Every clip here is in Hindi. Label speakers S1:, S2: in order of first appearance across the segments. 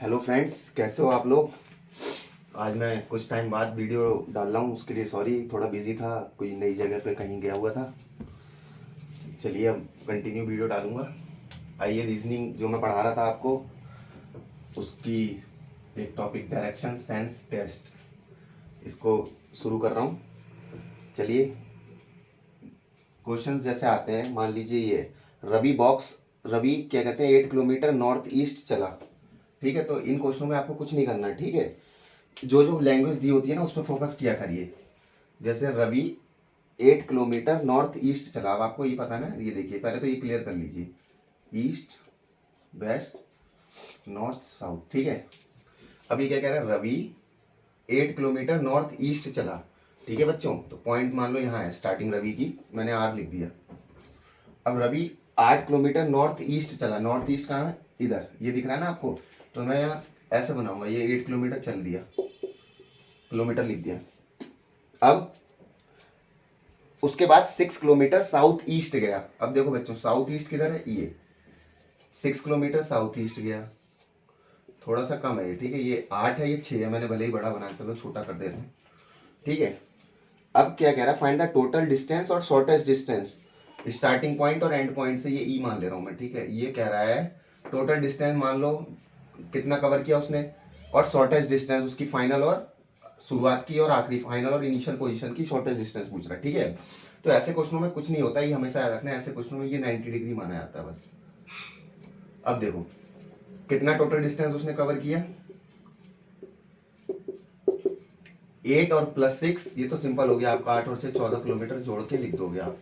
S1: हेलो फ्रेंड्स, कैसे हो आप लोग। आज मैं कुछ टाइम बाद वीडियो डाल रहा हूँ, उसके लिए सॉरी। थोड़ा बिजी था, कोई नई जगह पे कहीं गया हुआ था। चलिए अब कंटिन्यू वीडियो डालूंगा। आइए, रीजनिंग जो मैं पढ़ा रहा था आपको, उसकी एक टॉपिक डायरेक्शन सेंस टेस्ट, इसको शुरू कर रहा हूँ। चलिए, क्वेश्चंस जैसे आते हैं, मान लीजिए ये रवि क्या कहते हैं 8 किलोमीटर नॉर्थ ईस्ट चला। ठीक है, तो इन क्वेश्चनों में आपको कुछ नहीं करना है। ठीक है, जो जो लैंग्वेज दी होती है ना, उस पर फोकस किया करिए। जैसे रवि 8 किलोमीटर नॉर्थ ईस्ट चला। अब आपको ये पता है ना, ये देखिए, पहले तो ये क्लियर कर लीजिए, ईस्ट, वेस्ट, नॉर्थ, साउथ। ठीक है, अब ये क्या कह रहा है, रवि 8 किलोमीटर नॉर्थ ईस्ट चला। ठीक है बच्चों, तो पॉइंट मान लो यहाँ है स्टार्टिंग रवि की, मैंने आर लिख दिया। अब रवि 8 किलोमीटर नॉर्थ ईस्ट चला। नॉर्थ ईस्ट कहाँ है, इधर, ये दिख रहा है ना आपको। तो मैं यहाँ ऐसे बनाऊंगा, ये 8 किलोमीटर चल दिया, किलोमीटर लिख दिया। अब उसके बाद 6 किलोमीटर साउथ ईस्ट गया। अब देखो बच्चों, साउथ ईस्ट किधर है, ये 6 किलोमीटर साउथ ईस्ट गया। थोड़ा सा कम है ये, ठीक है, ये 8 है, ये 6 है, मैंने भले ही बड़ा बनाया, चलो छोटा कर देते हैं। ठीक है, अब क्या कह रहा है, फाइंड द टोटल डिस्टेंस और शॉर्टेस्ट डिस्टेंस। स्टार्टिंग पॉइंट और एंड पॉइंट से ये ई मान ले रहा हूं मैं। ठीक है, ये कह रहा है टोटल डिस्टेंस मान लो कितना कवर किया उसने, और शॉर्टेस्ट डिस्टेंस उसकी फाइनल और शुरुआत की और आखिरी, फाइनल और इनिशियल पोजीशन की शॉर्टेस्ट डिस्टेंस पूछ रहा है। ठीक है, तो ऐसे क्वेश्चनों में कुछ नहीं होता, ये हमेशा याद रखना है। ऐसे क्वेश्चनों में ये 90 डिग्री माना जाता है बस। अब देखो कितना टोटल डिस्टेंस उसने कवर किया, 8 और +6, ये तो सिंपल हो गया आपका, 8 और 6 14 किलोमीटर जोड़ के लिख दोगे आप।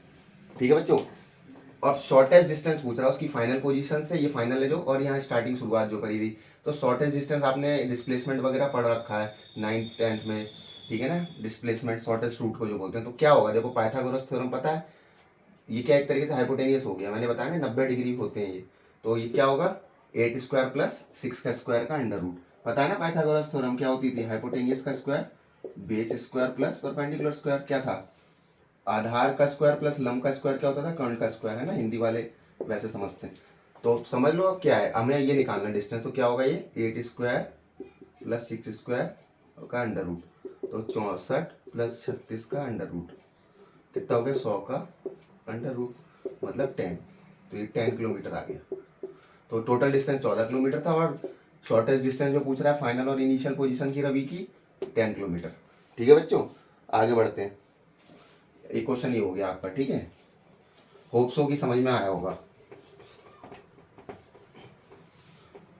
S1: ठीक है बच्चों, और शॉर्टेस्ट डिस्टेंस पूछ रहा है उसकी फाइनल पोजीशन से, ये फाइनल है जो, और यहाँ स्टार्टिंग शुरुआत जो करी थी। तो शॉर्टेस्ट डिस्टेंस आपने डिस्प्लेसमेंट वगैरह पढ़ रखा है 9th 10th में। ठीक है ना, डिस्प्लेसमेंट शॉर्टेस्ट रूट को जो बोलते हैं। तो क्या होगा, देखो पाइथागोरस थ्योरम पता है, ये क्या एक तरीके से हाइपोटेनियस हो गया, मैंने बताया ना 90 डिग्री होते हैं ये। तो ये क्या होगा, 8 स्क्वायर प्लस 6 का स्क्वायर का अंडर रूट। पता है ना पाइथागोरस थ्योरम क्या होती थी, हाइपोटेनियस का square, base square plus perpendicular square, क्या था, आधार का स्क्वायर प्लस लंब का स्क्वायर क्या होता था, कर्ण का स्क्वायर, है ना, हिंदी वाले वैसे समझते हैं। तो समझ लो अब क्या है, हमें ये निकालना डिस्टेंस। तो क्या होगा, ये 8 स्क्वायर प्लस 6 स्क्वायर का अंडर रूट, तो 64 प्लस 36 का अंडर रूट, कितना हो गया, 100 का अंडर रूट, मतलब 10। तो ये 10 किलोमीटर आ गया। तो टोटल डिस्टेंस 14 किलोमीटर था, और शॉर्टेस्ट डिस्टेंस जो पूछ रहा है फाइनल और इनिशियल पोजीशन की रवि की, 10 किलोमीटर। ठीक है बच्चों, आगे बढ़ते हैं। एक क्वेश्चन ये हो गया आपका। ठीक है, होप सो की समझ में आया होगा।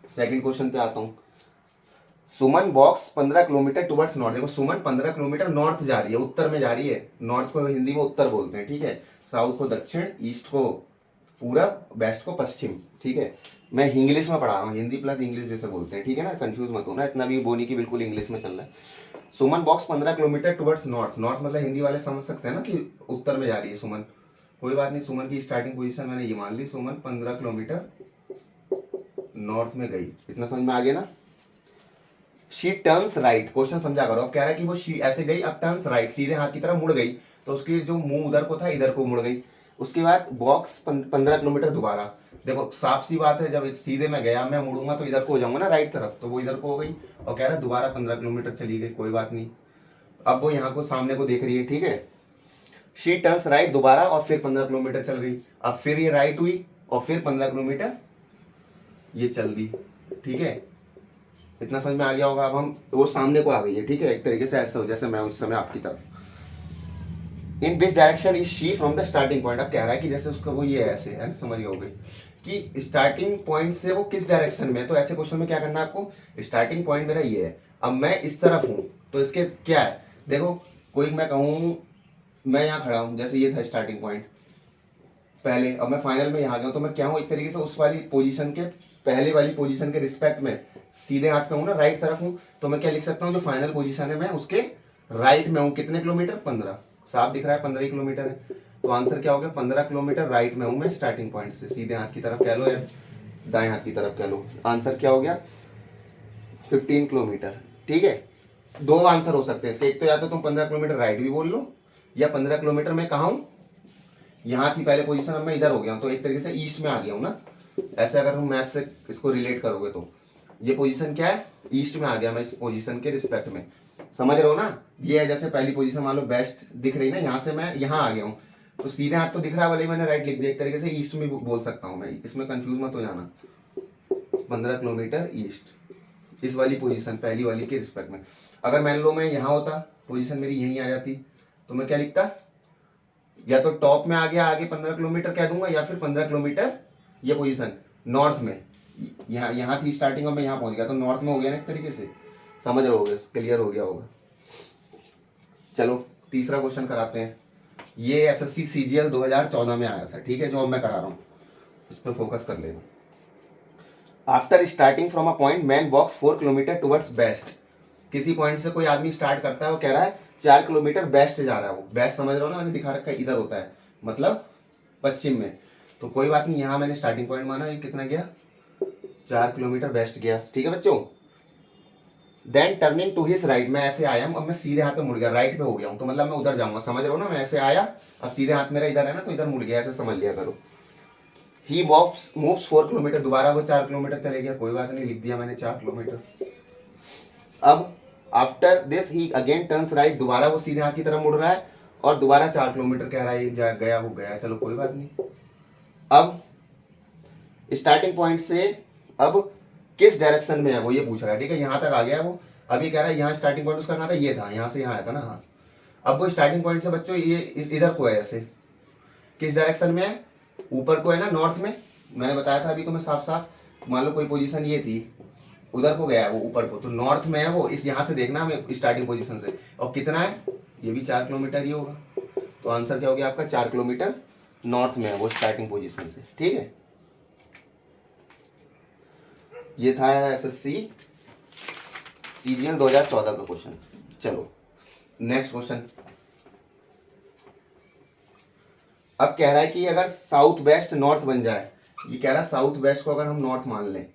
S1: सेकंड क्वेश्चन पे आता हूँ। सुमन वॉक्स 15 किलोमीटर टुवर्ड्स नॉर्थ। देखो सुमन 15 किलोमीटर नॉर्थ जा रही है, उत्तर में जा रही है। नॉर्थ को हिंदी में उत्तर बोलते हैं। ठीक है, साउथ को दक्षिण, ईस्ट को पूरब, वेस्ट को पश्चिम। ठीक है, मैं इंग्लिश में पढ़ा रहा हूँ, हिंदी प्लस इंग्लिश जैसे बोलते हैं। ठीक है ना, कंफ्यूज मत होना, इतना भी बोनी की बिल्कुल इंग्लिश में चल रहा है। सुमन वॉक्स 15 किलोमीटर टुवर्ड्स नॉर्थ। नॉर्थ मतलब हिंदी वाले समझ सकते हैं ना कि उत्तर में जा रही है सुमन। कोई बात नहीं, सुमन की स्टार्टिंग पोजीशन मैंने ये मान ली, सुमन 15 किलोमीटर नॉर्थ में गई। इतना समझ में आ गया ना। शी टर्न्स राइट, क्वेश्चन समझा करो। अब कह रहा है कि वो शी ऐसे गई, अब टर्न्स राइट, सीधे हाथ की तरफ मुड़ गई। तो उसकी जो मुंह उधर को था, इधर को मुड़ गई। उसके बाद वॉक्स 15 किलोमीटर दोबारा। देखो साफ सी बात है, जब सीधे में गया, मैं मुड़ूंगा तो इधर को हो जाऊंगा ना राइट तरफ, तो वो इधर को हो गई। और कह रहा है दोबारा 15 किलोमीटर चली गई। कोई बात नहीं, अब वो यहाँ को सामने को देख रही है। ठीक है, शी टर्न्स राइट दोबारा, और फिर 15 किलोमीटर चल गई। अब फिर ये राइट हुई, और फिर 15 किलोमीटर ये चल दी। ठीक है, इतना समझ में आ गया होगा। अब हम वो सामने को आ गई है। ठीक है, एक तरीके से ऐसा हो जैसे मैं उस समय आपकी तरफ। In which direction is she from the starting point. अब कह रहा है कि जैसे उसका वो ये ऐसे है ना, समझ गए होगे कि स्टार्टिंग पॉइंट से वो किस डायरेक्शन में है। तो ऐसे क्वेश्चन में क्या करना है आपको, स्टार्टिंग पॉइंट मेरा ये है, अब मैं इस तरफ हूँ, तो इसके क्या है, देखो कोई मैं कहूँ, मैं यहाँ खड़ा हूँ, जैसे ये था स्टार्टिंग पॉइंट पहले, अब मैं फाइनल में यहाँ गया हूँ, तो मैं क्या हूँ, एक तरीके से उस वाली पोजीशन के, पहले वाली पोजीशन के रिस्पेक्ट में सीधे हाथ पे हूँ ना, राइट तरफ हूँ। तो मैं क्या लिख सकता हूँ, जो फाइनल पोजीशन है मैं उसके राइट में हूँ। कितने किलोमीटर, 15, साफ दिख रहा है 15 किलोमीटर है। तो आंसर क्या हो गया, 15 किलोमीटर राइट में हूँ मैं स्टार्टिंग पॉइंट से, सीधे हाथ की तरफ कह लो या दाएं हाथ की तरफ कह लो। आंसर क्या हो गया, 15 किलोमीटर। ठीक है, दो आंसर हो सकते हैं इसके, एक तो या तो तुम 15 किलोमीटर राइट भी बोल लो, या 15 किलोमीटर में कहा हूँ, यहाँ थी पहले पोजीशन, अब मैं इधर हो गया हूँ, तो एक तरीके से ईस्ट में आ गया हूँ ना। ऐसे अगर तुम मैप से इसको रिलेट करोगे तो ये पोजीशन क्या है, ईस्ट में आ गया मैं इस पोजीशन के रिस्पेक्ट में, समझ रहे हो ना। ये है जैसे पहली पोजीशन मान लो वेस्ट दिख रही ना, यहाँ से मैं यहाँ आ गया हूँ, तो सीधे हाथ तो दिख रहा है, भले मैंने राइट लिख दिया, एक तरीके से ईस्ट में बोल सकता हूँ मैं, इसमें कंफ्यूज मत हो जाना। 15 किलोमीटर ईस्ट, इस वाली पोजीशन पहली वाली के रिस्पेक्ट में। अगर मान लो मैं यहाँ होता, पोजीशन मेरी यहीं आ जाती, तो मैं क्या लिखता, या तो टॉप में आ गया आगे 15 किलोमीटर कह दूंगा, या फिर 15 किलोमीटर ये पोजीशन नॉर्थ में, यहाँ थी स्टार्टिंग और मैं यहाँ पहुंच गया, तो नॉर्थ में हो गया ना एक तरीके से, समझ रहे होगे, क्लियर हो गया होगा। चलो तीसरा क्वेश्चन कराते हैं। ये एसएससी सीजीएल 2014 में आया था, ठीक है, जो अब मैं करा रहा हूँ, इस पर फोकस कर लेना। After starting from a point man walks 4 kilometre towards west. किसी पॉइंट से कोई आदमी स्टार्ट करता है, वो कह रहा है 4 किलोमीटर वेस्ट जा रहा है, वो वेस्ट समझ रहे हो ना, मैंने दिखा रखा है इधर होता है, मतलब पश्चिम में। तो कोई बात नहीं, यहाँ मैंने स्टार्टिंग पॉइंट माना, ये कितना गया, 4 किलोमीटर वेस्ट गया, ठीक है बच्चों। Then turning to his right, मैं ऐसे आया हूँ, अब मैं सीधे हाथ पे मुड़ गया, राइट पे हो गया हूँ, तो मतलब मैं उधर जाऊंगा, समझ रहे हो ना, मैं ऐसे आया, अब सीधे हाथ मेरा इधर है ना, तो इधर मुड़ गया, ऐसे समझ लिया करो। ही मूव्स 4 किलोमीटर, दोबारा वो 4 किलोमीटर चले गया, कोई बात नहीं, लिख दिया मैंने 4 किलोमीटर। अब after this he again turns right, दोबारा वो सीधे हाथ की तरफ मुड़ रहा है, और दोबारा 4 किलोमीटर कह रहा है, गया हो गया, चलो कोई बात नहीं। अब स्टार्टिंग पॉइंट से अब किस डायरेक्शन में है वो ये पूछ रहा है, ठीक है, यहाँ तक आ गया वो। अभी कह रहा है यहाँ स्टार्टिंग पॉइंट उसका कहाँ था, ये था, यहाँ से यहाँ आया था ना, हाँ। अब वो स्टार्टिंग पॉइंट से बच्चों ये इधर को है, ऐसे किस डायरेक्शन में है, ऊपर को है ना, नॉर्थ में। मैंने बताया था अभी तुम्हें साफ साफ, मान लो कोई पोजीशन ये थी, उधर को गया वो ऊपर को, तो नॉर्थ में है वो, इस यहाँ से देखना हमें स्टार्टिंग पोजीशन से, और कितना है, ये भी 4 किलोमीटर ही होगा, तो आंसर क्या हो गया आपका, 4 किलोमीटर नॉर्थ में है वो स्टार्टिंग पोजीशन से, ठीक है। ये था एसएससी सीजीएल 2014 का क्वेश्चन। चलो नेक्स्ट क्वेश्चन। अब कह रहा है कि अगर साउथ वेस्ट नॉर्थ बन जाए, ये कह रहा है साउथ वेस्ट को अगर हम नॉर्थ मान लें,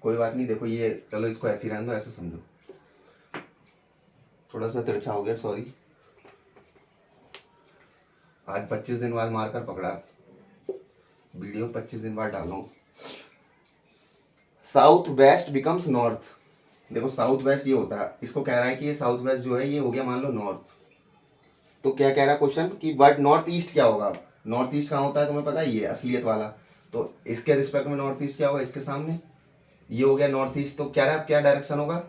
S1: कोई बात नहीं, देखो ये, चलो इसको ऐसे ही रहने दो, ऐसे समझो, थोड़ा सा तिरछा हो गया, सॉरी, आज 25 दिन बाद मारकर पकड़ा, वीडियो 25 दिन बाद डालो। साउथ वेस्ट बिकम्स नॉर्थ, देखो साउथ वेस्ट ये होता है, इसको कह रहा है कि ये साउथ वेस्ट जो है ये हो गया मान लो नॉर्थ, तो क्या कह रहा है क्वेश्चन कि बट नॉर्थ ईस्ट क्या होगा, नॉर्थ ईस्ट कहाँ होता है तुम्हें पता है, ये असलियत वाला, तो इसके रिस्पेक्ट में नॉर्थ ईस्ट क्या होगा, इसके सामने ये हो गया नॉर्थ ईस्ट, तो कह रहा है क्या डायरेक्शन होगा,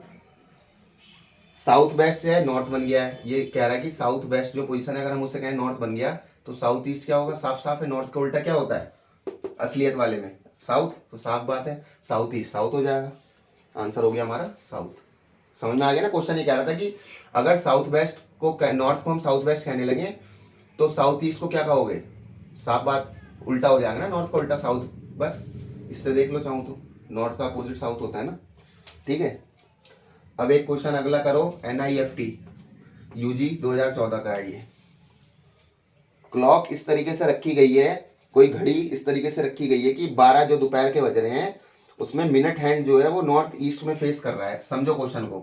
S1: साउथ वेस्ट है, नॉर्थ बन गया है, ये कह रहा है कि साउथ वेस्ट जो पोजीशन है, अगर हम उससे कहें नॉर्थ बन गया, तो साउथ ईस्ट क्या होगा, साफ साफ है, नॉर्थ का उल्टा क्या होता है असलियत वाले में, साउथ, तो साफ बात है साउथ ईस्ट साउथ हो जाएगा, आंसर हो गया हमारा साउथ। समझ में आ गया ना, क्वेश्चन ये कह रहा था कि अगर साउथ वेस्ट को, नॉर्थ को हम साउथ वेस्ट कहने लगे, तो साउथ ईस्ट को क्या कहोगे, साफ बात उल्टा हो जाएगा ना, नॉर्थ का उल्टा साउथ, बस इससे देख लो चाहूँ तो, नॉर्थ का अपोजिट साउथ होता है ना, ठीक है। अब एक क्वेश्चन अगला करो, NIFT यूजी 2014 का है ये। क्लॉक इस तरीके से रखी गई है, कोई घड़ी इस तरीके से रखी गई है कि 12 जो दोपहर के बज रहे हैं, उसमें मिनट हैंड जो है वो नॉर्थ ईस्ट में फेस कर रहा है। समझो क्वेश्चन को,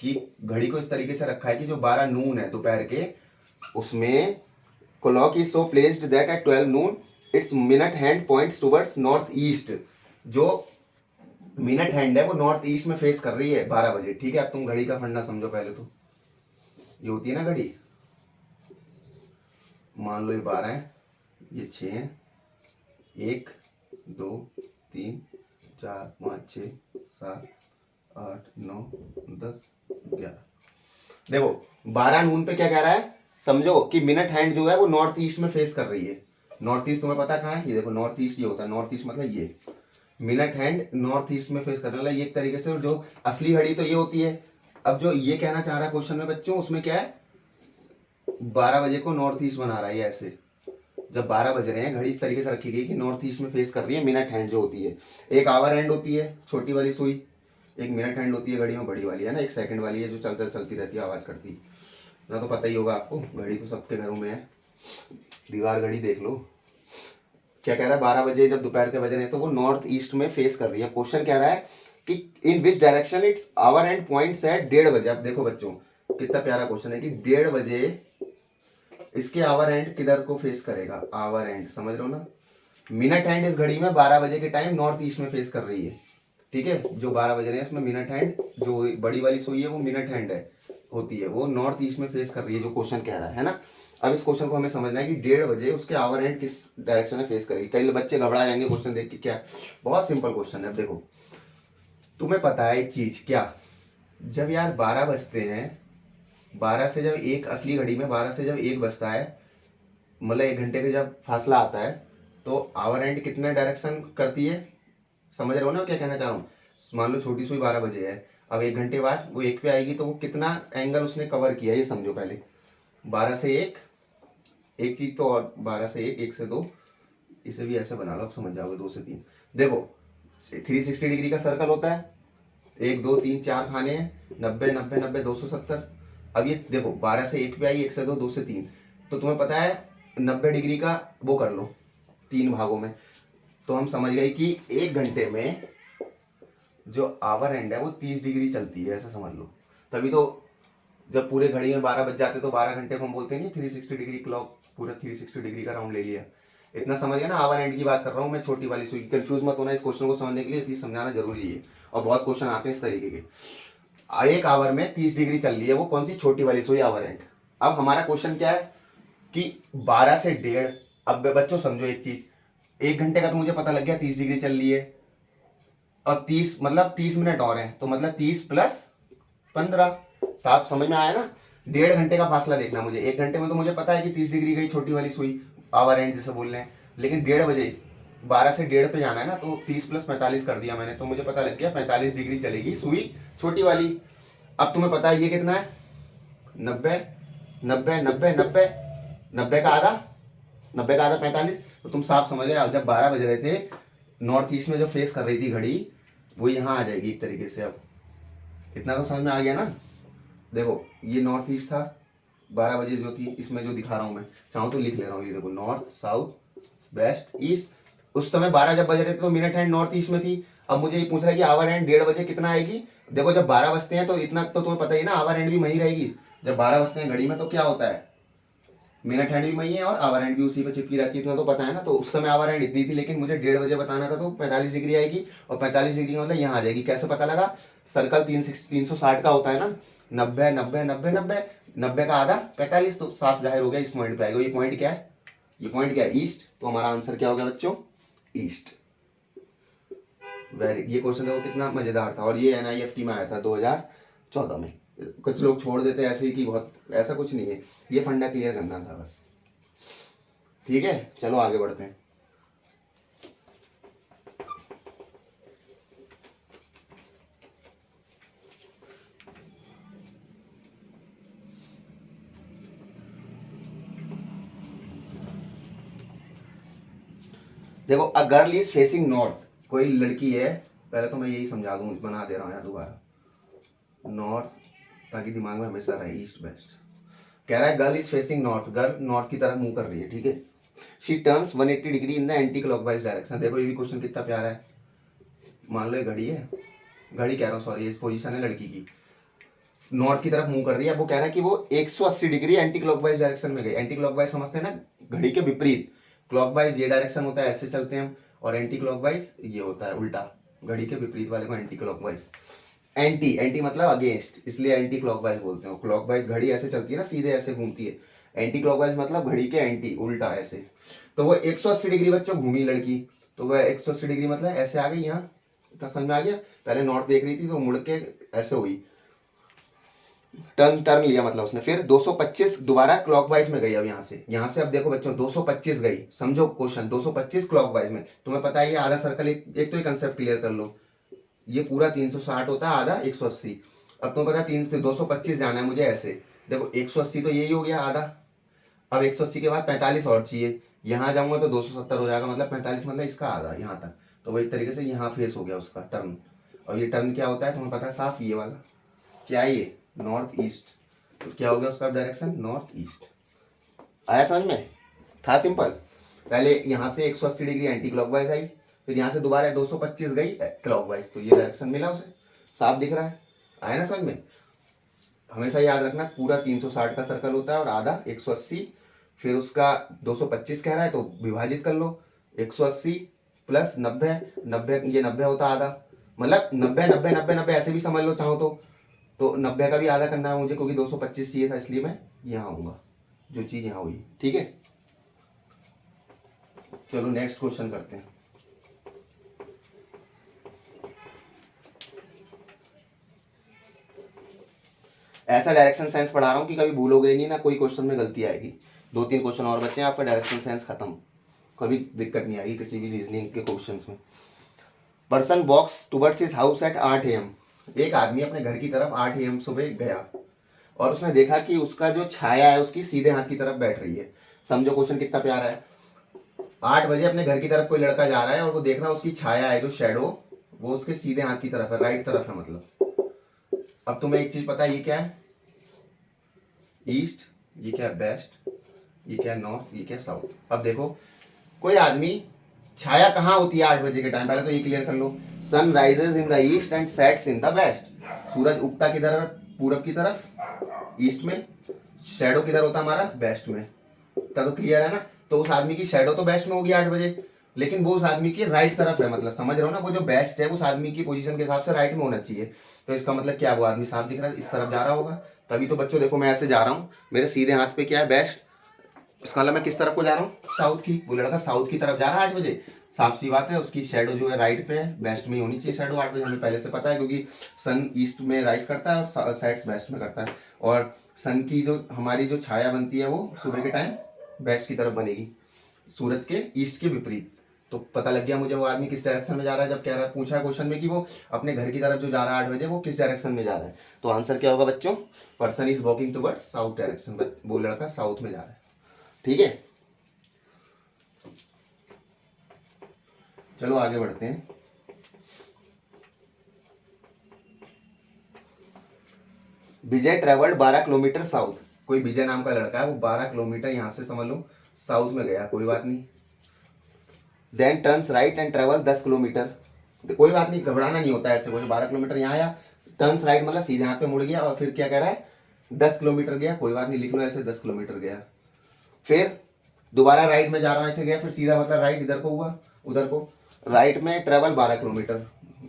S1: कि घड़ी को इस तरीके से रखा है कि जो 12 नून है दोपहर के, उसमें clock is so placed that at 12 Noon it's minute hand points towards north east, जो मिनट हैंड है वो नॉर्थ ईस्ट में फेस कर रही है 12 बजे, ठीक है। अब तुम घड़ी का फंडा समझो पहले, तो ये होती है ना घड़ी, मान लो ये 12 है, ये 6 है, 1 2 3 4 5 6 7 8 9 10 11, देखो 12 नून पे क्या कह रहा है, समझो कि मिनट हैंड जो है वो नॉर्थ ईस्ट में फेस कर रही है। नॉर्थ ईस्ट तुम्हें पता कहाँ है, ये देखो नॉर्थ ईस्ट ये होता है, नॉर्थ ईस्ट मतलब ये मिनट हैंड नॉर्थ ईस्ट में फेस करने वाला, ये एक तरीके से, जो असली घड़ी तो ये होती है। अब जो ये कहना चाह रहा है क्वेश्चन में बच्चों, उसमें क्या है, 12 बजे को नॉर्थ ईस्ट बना रहा है, ये ऐसे जब 12 बज रहे हैं, घड़ी इस तरीके से रखी गई कि नॉर्थ ईस्ट में फेस कर रही है। मिनट हैंड जो होती है, एक आवर हैंड होती है छोटी वाली सुई, एक मिनट हैंड होती है घड़ी में बड़ी वाली है ना, एक सेकंड वाली है जो चलती रहती है, आवाज करती ना, तो पता ही होगा आपको, घड़ी तो सबके घरों में है, दीवार घड़ी देख लो। क्या कह रहा है, 12 बजे जब दोपहर के बज रहे हैं, तो वो नॉर्थ ईस्ट में फेस कर रही है। क्वेश्चन कह रहा है कि in which direction it's our end points at 1:30 बजे। अब देखो बच्चों कितना प्यारा क्वेश्चन है कि 1:30 बजे इसके आवर एंड किधर को फेस करेगा, आवर एंड, समझ रहे हो ना। मिनट हैंड इस घड़ी में 12 बजे के टाइम नॉर्थ ईस्ट में फेस कर रही है, ठीक है, जो 12 बज रहे हैं इसमें मिनट हैंड, जो बड़ी वाली सुई है वो मिनट हैंड है होती है, वो नॉर्थ ईस्ट में फेस कर रही है, जो क्वेश्चन कह रहा है ना। अब इस क्वेश्चन को हमें समझना है कि 1:30 बजे उसके आवर हैंड किस डायरेक्शन में फेस करेगी। कई बच्चे घबरा जाएंगे क्वेश्चन देख के, क्या बहुत सिंपल क्वेश्चन है। अब देखो, तुम्हें पता है एक चीज क्या, जब यार 12 बजते हैं, 12 से जब एक असली घड़ी में 12 से जब 1 बजता है, मतलब 1 घंटे का जब फासला आता है, तो आवर हैंड कितने डायरेक्शन करती है, समझ रहे हो ना क्या कहना चाह रहा हूँ। मान लो छोटी सुई 12 बजे है, अब 1 घंटे बाद वो 1 पे आएगी, तो वो कितना एंगल उसने कवर किया ये समझो पहले। 12 से 1, एक चीज तो, और 12 से 1, 1 से 2, इसे भी ऐसे बना लो, अब समझ जाओगे। 2 से 3, देखो 360 डिग्री का सर्कल होता है, 1 2 3 4 खाने हैं, 90 90 90 270। अब ये देखो 12 से 1 पे आई, 1 से 2, 2 से 3, तो तुम्हें पता है 90 डिग्री का वो कर लो 3 भागों में, तो हम समझ गए कि 1 घंटे में जो आवर एंड है वो 30 डिग्री चलती है, ऐसा समझ लो। तभी तो जब पूरे घड़ी में 12 बज जाते तो 12 घंटे को हम बोलते नहीं 360 डिग्री क्लॉक, पूरा 360 डिग्री का राउंड ले लिया। इतना समझ गया ना, आवर एंड की बात कर रहा हूँ मैं, छोटी वाली सुई। कंफ्यूज मत होना इस क्वेश्चन को समझने के लिए, इसलिए समझाना जरूरी है, और बहुत क्वेश्चन आते हैं इस तरीके के। एक आवर में 30 डिग्री चल रही है, वो कौन सी, छोटी वाली सुई, आवर एंड। अब हमारा क्वेश्चन क्या है कि 12 से 1:30, अब बच्चों समझो एक चीज, 1 घंटे का तो मुझे पता लग गया 30 डिग्री चल रही है, और 30 मतलब 30 मिनट और हैं, तो मतलब 30 प्लस 15, साफ समझ में आया ना। 1.5 घंटे का फासला देखना मुझे, 1 घंटे में तो मुझे पता है कि 30 डिग्री गई छोटी वाली सुई, आवर एंड जैसे बोल रहे हैं, लेकिन 1:30 बजे 12 से 1:30 पे जाना है ना, तो 30 प्लस 45 कर दिया मैंने, तो मुझे पता लग गया 45 डिग्री चलेगी सुई छोटी वाली। अब तुम्हें पता है ये कितना है, 90 90 90 90, 90 का आधा, 90 का आधा 45, तो तुम साफ समझ गए। जब 12 बज रहे थे, नॉर्थ ईस्ट में जो फेस कर रही थी घड़ी, वो यहाँ आ जाएगी एक तरीके से। अब इतना तो समझ में आ गया ना। देखो ये नॉर्थ ईस्ट था, 12 बजे जो थी, इसमें जो दिखा रहा हूँ मैं, चाहूँ तो लिख ले रहा हूँ, ये देखो नॉर्थ साउथ वेस्ट ईस्ट। उस समय 12 जब बज रहे थे तो मिनट हैंड नॉर्थ ईस्ट में थी। अब मुझे ये पूछ रहा है कि आवर हैंड 1:30 बजे कितना आएगी। देखो जब 12 बजते हैं तो इतना तो तुम्हें पता ही ना, आवर हैंड भी वहीं रहेगी। जब 12 बजते हैं घड़ी में तो क्या होता है, मिनट हैंड भी वही है और आवर हैंड भी उसी पे चिपकी रहती है, इतना तो पता है ना। तो उस समय आवर हैंड इतनी थी, लेकिन मुझे 1:30 बजे बताना था, तो 45 डिग्री आएगी, और 45 डिग्री का मतलब यहाँ आ जाएगी। कैसे पता लगा, सर्कल 360 का होता है ना, 90 90 90 90, 90 का आधा 45, तो साफ जाहिर हो गया इस पॉइंट पे आएगा। ये पॉइंट क्या है, ये पॉइंट क्या है, ईस्ट। तो हमारा आंसर क्या हो गया बच्चों, ईस्ट। वेरी, ये क्वेश्चन देखो कितना मजेदार था, और ये NIFT में आया था 2014 में। कुछ लोग छोड़ देते हैं ऐसे ही कि बहुत, ऐसा कुछ नहीं है, ये फंडा क्लियर करना था बस। ठीक है, चलो आगे बढ़ते हैं। देखो, a girl is facing north, कोई लड़की है, पहले तो मैं यही समझा दूं, बना दे रहा हूँ यार दोबारा, नॉर्थ, ताकि दिमाग में हमेशा रहे, ईस्ट वेस्ट। कह रहा है girl is facing north, girl north की तरफ मुंह कर रही है, ठीक है। She turns 180 degree in the anti clockwise direction. देखो ये भी क्वेश्चन कितना प्यारा है। मान लो ये घड़ी है, घड़ी कह रहा हूँ सॉरी, ये पोजीशन है लड़की की, नॉर्थ की तरफ मुंह कर रही है। वो कह रहा है कि वो 180 डिग्री एंटी क्लॉकवाइज डायरेक्शन में गई। एंटी क्लॉकवाइज समझते हैं ना, घड़ी के विपरीत। क्लॉकवाइज ये डायरेक्शन होता है, ऐसे चलते हैं हम, और एंटी क्लॉकवाइज ये होता है उल्टा, घड़ी के विपरीत वाले को एंटी क्लॉकवाइज। एंटी, एंटी मतलब अगेंस्ट, इसलिए एंटी क्लॉकवाइज बोलते हैं। क्लॉकवाइज घड़ी ऐसे चलती है ना, सीधे ऐसे घूमती है, एंटी क्लॉकवाइज मतलब घड़ी के एंटी, उल्टा ऐसे। तो वो 180 डिग्री बच्चों घूमी लड़की, तो वह 180 डिग्री मतलब ऐसे आ गई यहाँ, इतना समझ में आ गया। पहले नॉर्थ देख रही थी तो मुड़ के ऐसे हुई, टर्न टर्न लिया मतलब उसने, फिर 225 दोबारा क्लॉकवाइज में गई। अब यहाँ से अब देखो बच्चों 225 गई, समझो क्वेश्चन, 225 क्लॉकवाइज में। तुम्हें पता है ये आधा सर्कल, एक तो ये कंसेप्ट क्लियर कर लो, ये पूरा 360 होता है, आधा 180। अब तुम्हें पता है 3 से 225 जाना है मुझे ऐसे, देखो 180 तो यही हो गया आधा। अब 180 के बाद 45 और चाहिए, यहाँ जाऊंगा तो 270 हो जाएगा, मतलब 45 मतलब इसका आधा यहाँ तक। तो वो एक तरीके से यहाँ फेस हो गया उसका टर्न। और ये टर्न क्या होता है तुम्हें पता है साफ, ये वाला क्या है, ये नॉर्थ ईस्ट। तो क्या हो गया उसका डायरेक्शन, नॉर्थ ईस्ट। आया समझ में, था सिंपल। पहले यहाँ से 180 डिग्री एंटी क्लॉकवाइज आई, फिर यहाँ से दोबारा 225 गई क्लॉकवाइज, तो ये डायरेक्शन मिला उसे, साफ दिख रहा है। आया ना समझ में। हमेशा याद रखना पूरा 360 का सर्कल होता है और आधा 180, फिर उसका 225 कह रहा है तो विभाजित कर लो, 180 प्लस 90, 90 ये 90 होता है आधा, मतलब 90 ऐसे भी समझ लो चाहो तो 90 का भी आधा करना है मुझे, क्योंकि 225 चाहिए था, इसलिए मैं यहाँ आऊँगा, जो चीज़ यहाँ हुई। ठीक है, चलो नेक्स्ट क्वेश्चन करते हैं। ऐसा डायरेक्शन सेंस पढ़ा रहा हूँ कि कभी भूलोगे नहीं ना, कोई क्वेश्चन में गलती आएगी। 2-3 क्वेश्चन और बच्चे हैं, आपका डायरेक्शन सेंस खत्म, कभी दिक्कत नहीं आएगी किसी भी रीजनिंग के क्वेश्चंस में। Person walks towards his house at 8 AM। एक आदमी अपने घर की तरफ 8 AM सुबह गया और उसने देखा कि उसका जो छाया है उसकी सीधे हाथ की तरफ बैठ रही है। समझो क्वेश्चन कितना प्यारा है। 8 बजे अपने घर की तरफ कोई लड़का जा रहा है और वो देख रहा है उसकी छाया है जो शेडो, वो उसके सीधे हाथ की तरफ है, राइट तरफ है मतलब। अब तुम्हें एक चीज पता है, ये क्या है? ईस्ट, ये क्या है? वेस्ट, ये क्या है? नॉर्थ, ये क्या है? साउथ। अब देखो, कोई आदमी, छाया कहाँ होती है 8 बजे के टाइम? पहले तो ये क्लियर कर लो। Sun rises in the east and sets in the west. सूरज उगता किधर है? पूरब की तरफ, ईस्ट में। शेडो किधर होता है हमारा? वेस्ट में। तो क्लियर है ना? तो उस आदमी की शेडो तो वेस्ट में होगी 8 बजे, लेकिन वो उस आदमी की राइट तरफ है, मतलब समझ रहे हो ना? वो जो बेस्ट है उस आदमी की पोजीशन के हिसाब से राइट में होना चाहिए। तो इसका मतलब क्या, वो आदमी साफ दिख रहा है, इस तरफ जा रहा होगा। तभी तो बच्चों देखो, मैं ऐसे जा रहा हूँ, मेरे सीधे हाथ पे क्या है? बेस्ट। इसका मतलब मैं किस तरफ को जा रहा हूँ? साउथ की। वो लड़का साउथ की तरफ जा रहा है 8 बजे, साफ सी बात है। उसकी शेडो जो है राइट पे है, वेस्ट में ही होनी चाहिए शेडो 8 बजे, हमें पहले से पता है, क्योंकि सन ईस्ट में राइज करता है और सेट्स वेस्ट में करता है। और सन की जो हमारी जो छाया बनती है वो सुबह के टाइम वेस्ट की तरफ बनेगी, सूरज के ईस्ट के विपरीत। तो पता लग गया मुझे वो आदमी किस डायरेक्शन में जा रहा है। जब कह रहा है, पूछा है क्वेश्चन में कि वो अपने घर की तरफ जो जा रहा है 8 बजे, वो किस डायरेक्शन में जा रहा है, तो आंसर क्या होगा बच्चों? Person is walking towards south direction. वो लड़का साउथ में जा रहा है। ठीक है, चलो आगे बढ़ते हैं। विजय ट्रेवल्ड 12 किलोमीटर साउथ। कोई विजय नाम का लड़का है, वो 12 किलोमीटर यहाँ से समझ लो साउथ में गया, कोई बात नहीं। Then turns right and travel 10 kilometre. तो कोई बात नहीं, घबराना नहीं होता ऐसे। वो जो 12 किलोमीटर यहाँ आया, टर्न्स राइट मतलब सीधे हाथ पे मुड़ गया, और फिर क्या कह रहा है? 10 किलोमीटर गया, कोई बात नहीं, लिख लो ऐसे, 10 किलोमीटर गया। फिर दोबारा राइट में जा रहा हूँ, ऐसे गया, फिर सीधा मतलब राइट इधर को हुआ, उधर को। राइट में ट्रेवल 12 किलोमीटर,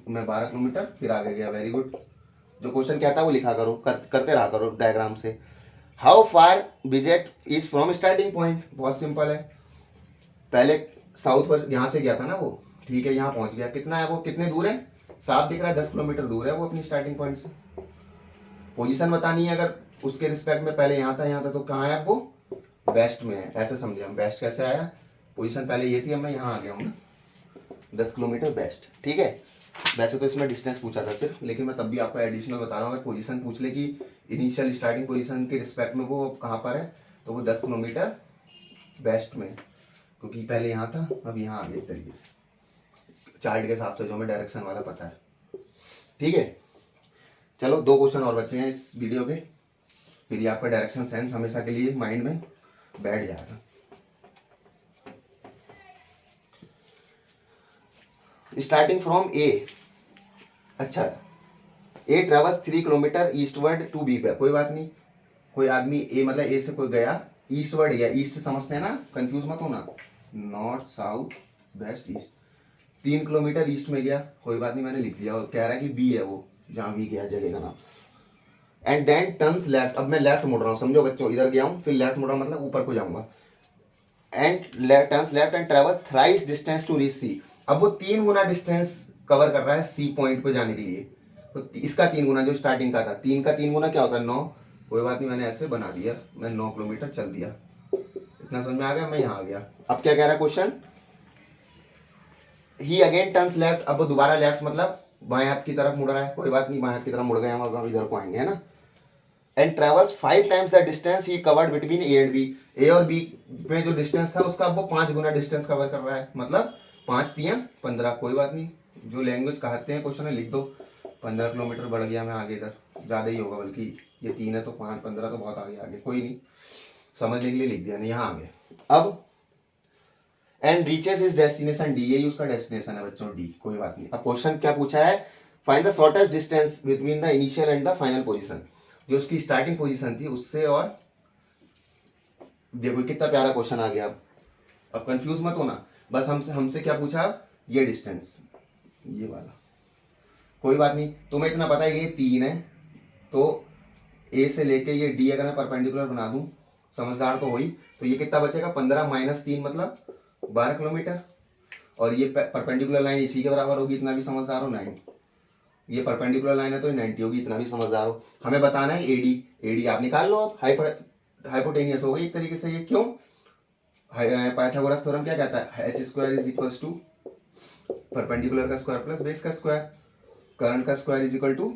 S1: मैं 12 किलोमीटर फिर आगे गया। Very good. जो क्वेश्चन कहता है वो लिखा करो, करते रहा करो डायग्राम से। How far Vijeta is from starting point. बहुत सिंपल है, पहले साउथ पर यहाँ से गया था ना वो, ठीक है, यहाँ पहुंच गया। कितना है वो, कितने दूर है? साफ दिख रहा है, 10 किलोमीटर दूर है वो अपनी स्टार्टिंग पॉइंट से। पोजीशन बतानी है अगर उसके रिस्पेक्ट में, पहले यहाँ था, तो कहाँ है वो? वेस्ट में है, ऐसे समझे हम। वेस्ट कैसे आया? पोजीशन पहले ये थी, अब मैं यहाँ आ गया हूँ ना, 10 किलोमीटर वेस्ट। ठीक है, वैसे तो इसमें डिस्टेंस पूछा था सिर्फ, लेकिन मैं तब भी आपको एडिशनल बता रहा हूँ। अगर पोजीशन पूछ ले कि इनिशियल स्टार्टिंग पोजीशन के रिस्पेक्ट में वो कहाँ पर है, तो वो 10 किलोमीटर वेस्ट में, क्योंकि पहले यहाँ था, अब यहाँ आ गया एक तरीके से, चार्ट के हिसाब से जो हमें डायरेक्शन वाला पता है। ठीक है, चलो 2 क्वेश्चन और बचे हैं इस वीडियो के, फिर ये आपका डायरेक्शन सेंस हमेशा के लिए माइंड में बैठ जाएगा। Starting from A. अच्छा, A travels 3 kilometre eastward to B पे, कोई बात नहीं। कोई आदमी ए मतलब ए से कोई गया, ईस्टवर्ड गया, ईस्ट समझते हैं ना, कंफ्यूज मत होना, north south west east. 3 kilometre east में गया, कोई बात नहीं, मैंने लिख दिया। और कह रहा है कि बी है वो, जहाँ बी गया जगह का नाम। And then turns left. अब मैं लेफ्ट मुड़ रहा हूँ, समझो बच्चों, इधर गया हूँ फिर लेफ्ट मुड़ रहा हूँ, मतलब ऊपर को जाऊंगा। And turns left and travel thrice distance to reach C. अब वो 3 गुना डिस्टेंस कवर कर रहा है सी पॉइंट पे जाने के लिए। तो इसका 3 गुना जो स्टार्टिंग का था, 3 का 3 गुना क्या होता है? 9। कोई बात नहीं, मैंने ऐसे बना दिया, मैं 9 किलोमीटर चल दिया। इतना समझ में आ गया? मैं यहाँ आ गया। अब क्या कह रहा है क्वेश्चन? ही अगेन टर्न्स लेफ्ट। अब वो दोबारा लेफ्ट मतलब बाएं हाथ की तरफ मुड़ रहा है, कोई बात नहीं, बाएं हाथ की तरफ मुड़ गए हम, अब इधर को आएंगे, है ना। And travels 5 times the distance he covered between A and B. A और बी में जो डिस्टेंस था उसका अब वो 5 गुना डिस्टेंस कवर कर रहा है, मतलब 5 तियां 15। कोई बात नहीं, जो लैंग्वेज कहते हैं क्वेश्चन में लिख दो। 15 किलोमीटर बढ़ गया मैं आगे, इधर ज़्यादा ही होगा, बल्कि ये 3 है तो 5 15 तो बहुत आगे आगे, कोई नहीं, समझने के लिए लिख दिया नहीं, यहाँ आ गए। अब and reaches is destination D, यही उसका डेस्टिनेशन है बच्चों, डी। कोई बात नहीं। अब क्वेश्चन क्या पूछा है? Find the shortest distance between the initial and the final position. जो उसकी स्टार्टिंग पोजीशन थी उससे, और देखो कितना प्यारा क्वेश्चन आ गया। अब कंफ्यूज मत होना, बस हमसे क्या पूछा? ये डिस्टेंस, ये वाला, कोई बात नहीं, तुम्हें इतना पता है ये 3 है, तो ए से लेके ये डी अगर मैं परपेंडिकुलर बना दूं, समझदार तो हुई, तो ये कितना बचेगा 15 माइनस 3 मतलब 12 किलोमीटर, और ये परपेंडिकुलर लाइन इसी के बराबर होगी, इतना भी समझदार हो 9। ये परपेंडिकुलर लाइन है तो 90 होगी, इतना भी समझदार हो। हमें बताना है एडी, एडी आप निकाल लो, अब हाइपोटेनियस हो गई एक तरीके से ये। क्यों? पाइथागोरस थ्योरम क्या कहता है, H square is equal to perpendicular का स्क्वायर प्लस बेस का स्क्वायर, करंट का स्क्वायर इज इक्वल टू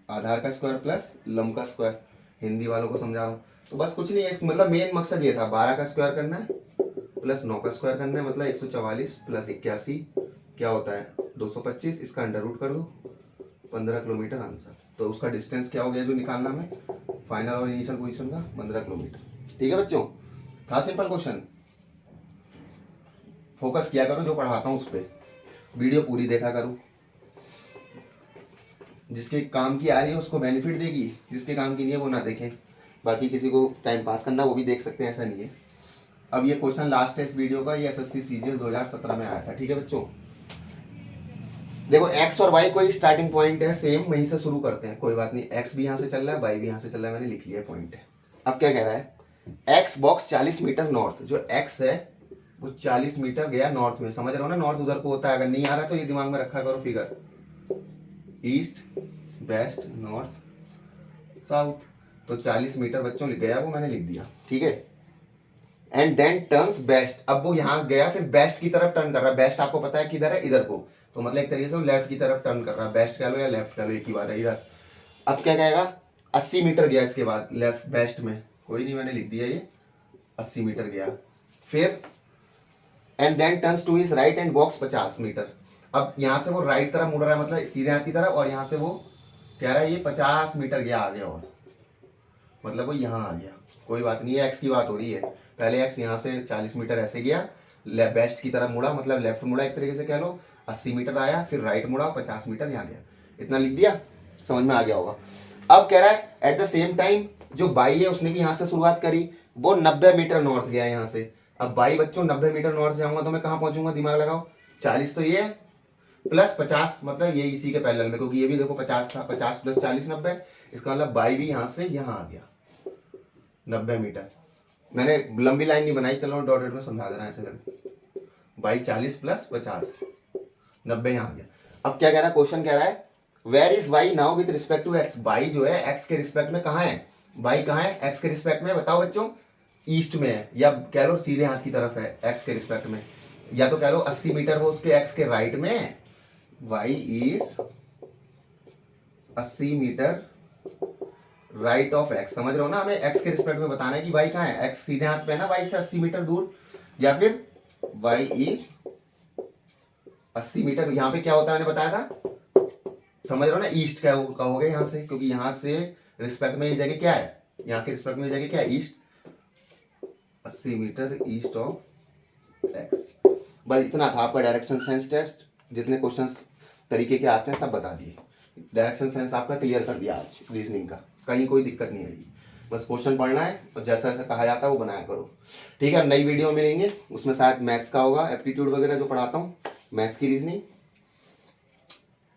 S1: आधार का स्क्वायर प्लस लंब का स्क्वायर। हिंदी वालों को समझा रहा हूँ, तो बस कुछ नहीं है, इसका मतलब मेन मकसद ये था, 12 का स्क्वायर करना है प्लस 9 का स्क्वायर करना है, मतलब 144 प्लस 81 क्या होता है 225, इसका अंडर रूट कर दो, 15 किलोमीटर आंसर। तो उसका डिस्टेंस क्या हो गया जो निकालना में, फाइनल और इनिशियल पोजीशन का 15 किलोमीटर। ठीक है बच्चों, था सिंपल क्वेश्चन। फोकस किया करो जो पढ़ाता हूँ उस पर, वीडियो पूरी देखा करो, जिसके काम की आ रही है उसको बेनिफिट देगी, जिसके काम की नहीं है वो ना देखें। बाकी किसी को टाइम पास करना वो भी देख सकते हैं, ऐसा नहीं है। अब ये क्वेश्चन लास्ट है इस वीडियो का, ये एसएससी सीजीएल 2017 में आया था। ठीक है बच्चों, देखो एक्स और वाई कोई स्टार्टिंग पॉइंट है सेम, वहीं से शुरू करते हैं, कोई बात नहीं। एक्स भी यहाँ से चल रहा है, वाई भी यहाँ से चल रहा है, मैंने लिख लिया पॉइंट है। अब क्या कह रहा है, एक्स बॉक्स 40 मीटर नॉर्थ, जो एक्स है वो 40 मीटर गया नॉर्थ में, समझ रहे हो ना, नॉर्थ उधर को होता है, अगर नहीं आ रहा तो ये दिमाग में रखा करो figure, east west north south, तो 40 मीटर बच्चों लिख गया, वो मैंने लिख दिया। ठीक है, एंड देन टर्न्स बेस्ट, अब वो यहाँ गया फिर बेस्ट की तरफ टर्न कर रहा है, बेस्ट आपको पता है किधर है, इधर को, तो मतलब एक तरीके से वो लेफ्ट की तरफ टर्न कर रहा है, बेस्ट कह लो या लेफ्ट कह लो, एक ही बात है इधर। अब क्या कहेगा, 80 मीटर गया इसके बाद लेफ्ट बेस्ट में, कोई नहीं मैंने लिख दिया ये 80 मीटर गया, फिर and then turns to his right and walks 50 metre. अब यहाँ से वो राइट तरफ मुड़ रहा है, मतलब सीधे हाथ की तरफ, और यहाँ से वो कह रहा है ये 50 मीटर गया आगे, और मतलब वो यहाँ आ गया। कोई बात नहीं है, एक्स की बात हो रही है, पहले एक्स यहाँ से 40 मीटर ऐसे गया, बेस्ट की तरफ मुड़ा, मतलब लेफ्ट मुड़ा एक तरीके से कह लो, 80 मीटर आया, फिर राइट मुड़ा 50 मीटर यहाँ गया, इतना लिख दिया, समझ में आ गया होगा। अब कह रहा है एट द सेम टाइम जो बाई है उसने भी यहाँ से शुरुआत करी, वो 90 मीटर नॉर्थ गया यहाँ से। अब बाई बच्चों 90 मीटर नॉर्थ जाऊंगा तो मैं कहाँ पहुंचूंगा, दिमाग लगाओ, 40 तो ये है प्लस 50, मतलब ये इसी के पैरेलल में, क्योंकि ये भी देखो 50 था, 50 प्लस 40 90, इसका मतलब बाई भी यहाँ से यहाँ आ गया 90 मीटर। मैंने लंबी लाइन नहीं बनाई, चलो डॉटेड में समझा देना ऐसे करके, बाई 40 प्लस 50 90 यहाँ आ गया। अब क्या कह रहा है, क्वेश्चन कह रहा है where is Y now with respect to X, Y जो है एक्स के रिस्पेक्ट में कहाँ है, बाई कहाँ है एक्स के रिस्पेक्ट में, बताओ बच्चों, ईस्ट में है, या कह लो सीधे हाथ की तरफ है एक्स के रिस्पेक्ट में, या तो कह लो 80 मीटर वो उसके एक्स के राइट में है, Y is 80 metre right of X, समझ रहे हो ना, हमें एक्स के रिस्पेक्ट में बताना है कि वाई कहाँ है, एक्स सीधे हाथ पे है ना वाई से 80 मीटर दूर, या फिर वाई इज 80 मीटर, यहाँ पे क्या होता है मैंने बताया था, समझ रहे हो ना, ईस्ट क्या कहोगे यहाँ से, क्योंकि यहाँ से रिस्पेक्ट में ये जगह क्या है, यहाँ के रिस्पेक्ट में ये जगह क्या है, east, 80 metre east of X. बस इतना था आपका डायरेक्शन साइंस टेस्ट, जितने क्वेश्चंस तरीके के आते हैं सब बता दिए, डायरेक्शन साइंस आपका क्लियर कर दिया आज रीजनिंग का, कहीं कोई दिक्कत नहीं आएगी, बस क्वेश्चन पढ़ना है और जैसा जैसा कहा जाता है वो बनाया करो। ठीक है, नई वीडियो मिलेंगे, उसमें शायद मैथ्स का होगा, एप्टीट्यूड वगैरह जो पढ़ाता हूँ, मैथ्स की रीजनिंग,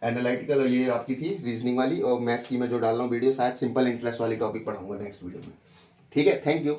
S1: एनालिटिकल ये आपकी थी रीजनिंग वाली, और मैथ्स की मैं जो डाल रहा हूँ वीडियो शायद सिंपल इंटरेस्ट वाली टॉपिक पढ़ाऊंगा नेक्स्ट वीडियो में। ठीक है, थैंक यू।